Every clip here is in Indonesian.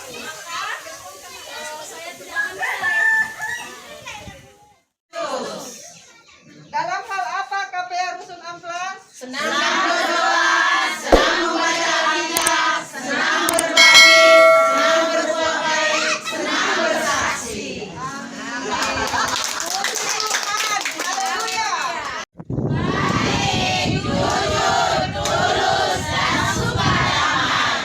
Dalam hal apa KPR Rusun Amplas? Senang berdoa, senang membaca Alkitab, senang berbagi, senang berbuat baik, senang bersaksi. Haleluya. Baik, jujur, tulus, dan suka damai.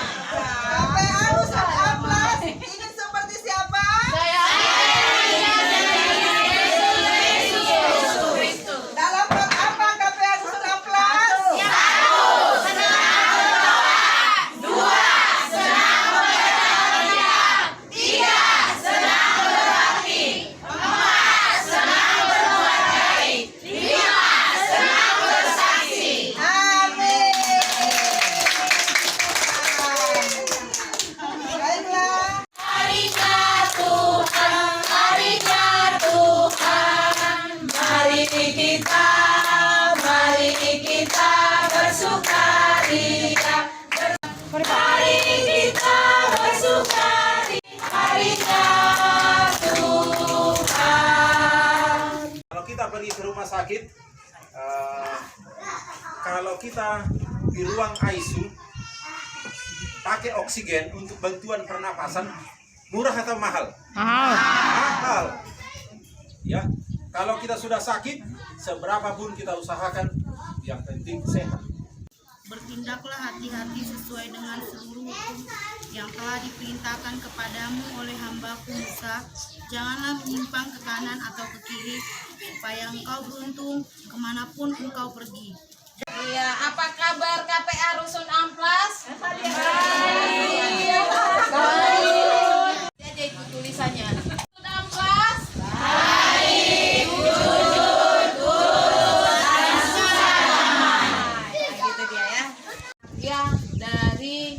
KPR Rusun Amplas ingin seperti siapa? Saya Dalam hal apa KPR Rusun Amplas? Amin. Baiklah. harinya Tuhan, harinya Tuhan. Mari kita bersukaria. Mari kita bersukaria. Harinya Tuhan. Kalau kita pergi ke rumah sakit, kalau kita di ruang ICU pakai oksigen untuk bantuan pernapasan, murah atau mahal? Mahal. Ya, kalau kita sudah sakit, seberapa pun kita usahakan, yang penting sehat. Bertindaklah hati-hati sesuai dengan seluruh hukum yang telah diperintahkan kepadamu oleh hambaku Musa. Janganlah menyimpang ke kanan atau ke kiri, supaya engkau beruntung kemanapun engkau pergi. Iya, apa kabar KPA Rusun Amplas? Baik. Aja itu tulisannya. Rusun Amplas. Baik, jujur, tulus, dan suka damai. Gitu dia ya. Ya, dari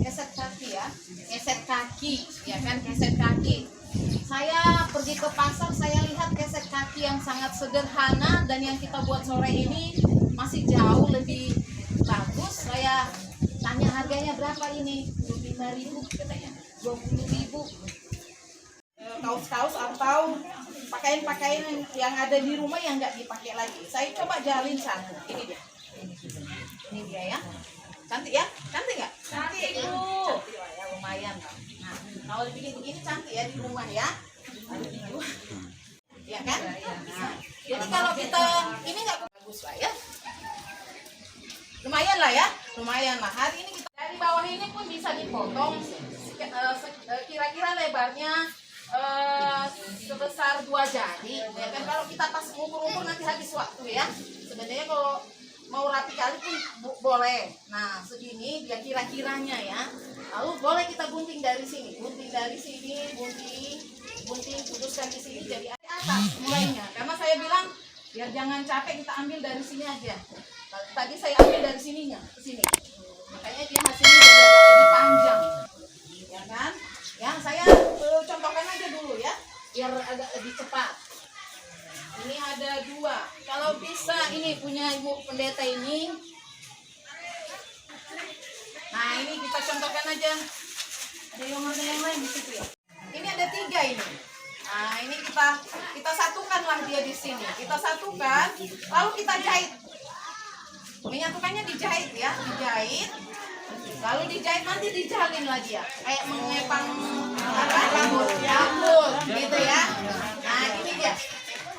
keset kaki ya. Keset kaki, ya kan, keset kaki. Saya pergi ke pasar, saya lihat keset kaki yang sangat sederhana dan yang kita buat sore ini masih jauh lebih bagus. Saya tanya harganya berapa ini? 25.000 katanya, 20.000. Kaos-kaos atau pakaian-pakaian yang ada di rumah yang nggak dipakai lagi. Saya coba jalin satu. Ini dia. Ini dia ya. Cantik ya? Cantik nggak? Cantik Bu. Cantik lah ya, lumayan lah. Nah, kalau dibikin begini cantik ya di rumah ya. Ya kan? Nah, jadi kalau kita ini nggak bagus lah ya. Lumayan lah ya, lumayan lah. Hari ini kita dari bawah ini pun bisa dipotong. Kira-kira lebarnya sebesar 2 jari. Ya kan, kalau kita pas ngukur-ngukur nanti habis waktu ya. Sebenarnya kalau mau rapi kali pun boleh. Nah, segini dia kira-kiranya ya. Lalu boleh kita gunting dari sini, gunting putuskan di sini jadi atas mulainya. Karena saya bilang biar jangan capek, kita ambil dari sini aja. Tadi saya ambil dari sininya ke sini. Makanya dia hasilnya jadi lebih panjang. Ya kan? Ya, saya contohkan aja dulu ya, biar agak lebih cepat. Ini ada 2. Kalau bisa ini punya Ibu Pendeta ini. Nah, ini kita contohkan aja. Ada yang lain di situ ya. Ini ada 3 ini. Nah, ini kita satukanlah dia di sini. Kita satukan, lalu kita jahit. Menyatukannya dijahit ya, dijahit. Lalu dijahit nanti dijalin lagi ya. Kayak mengepang rambut, gitu ya. Nah, ini dia.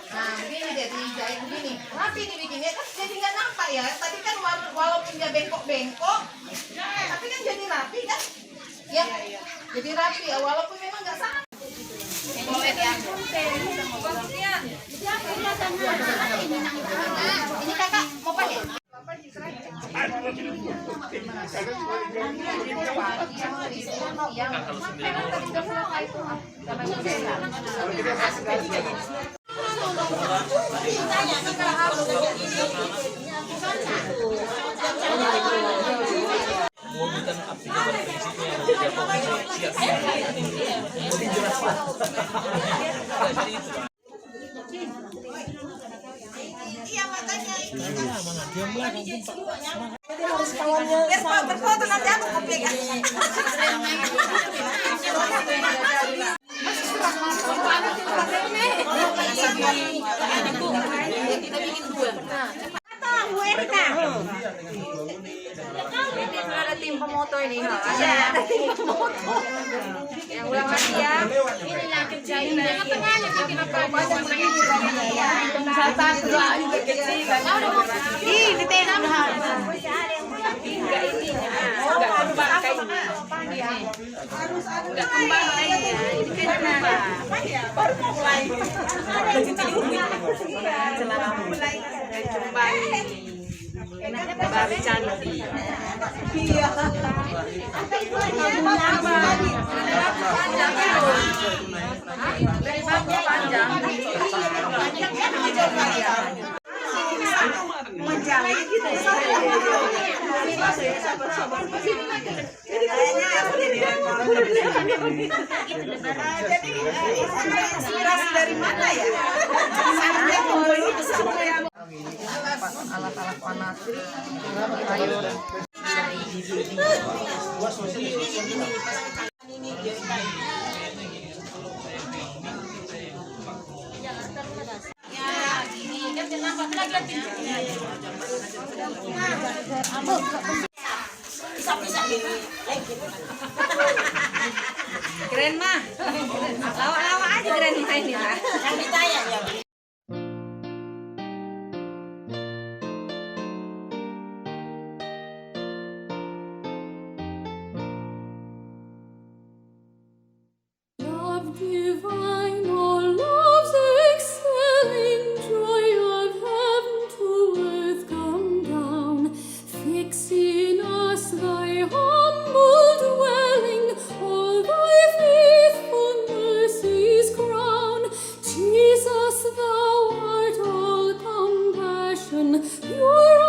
Nah, begini dia dijahit begini. Rapi dibikinnya kan jadi nggak nampak ya. Tadi kan walaupun dia bengkok-bengkok, tapi kan jadi rapi kan? Ya, jadi rapi ya. Walaupun memang nggak sama. Boleh ya. Ini kakak mau pakai? Mengumpulkan aplikasi pada prinsipnya yang setiap provinsi siap mungkin jelas Pak. Iya makanya ini kan Berfoto nanti aku pegang. Kita bikin dua. Ini sudah ada tim pemoto ini. Ada tim pemoto. Yang ulang lagi ya. Ini yang kerjain. Jangan tengahnya bikin apa-apa. Satu dua juga kecil. Ih, di tengah. Enggak ini. Enggak kembang kayak ini. Enggak kembang lainnya. Ini kan kembang. Baru mau mulai. Celana mulai. Kembang ini. Babi cantik. Iya. Dari bambu panjang. Menjalin gitu. Jadi inspirasi dari mana ya? Alat-alat panas. Keren mah. Lawak-lawak aja keren mah ini lah. Yang ditayang ya. Love divine, all love's excelling joy of heaven to earth come down. Fix in us thy humble dwelling, all thy faithful mercies crown. Jesus, thou art all compassion, pure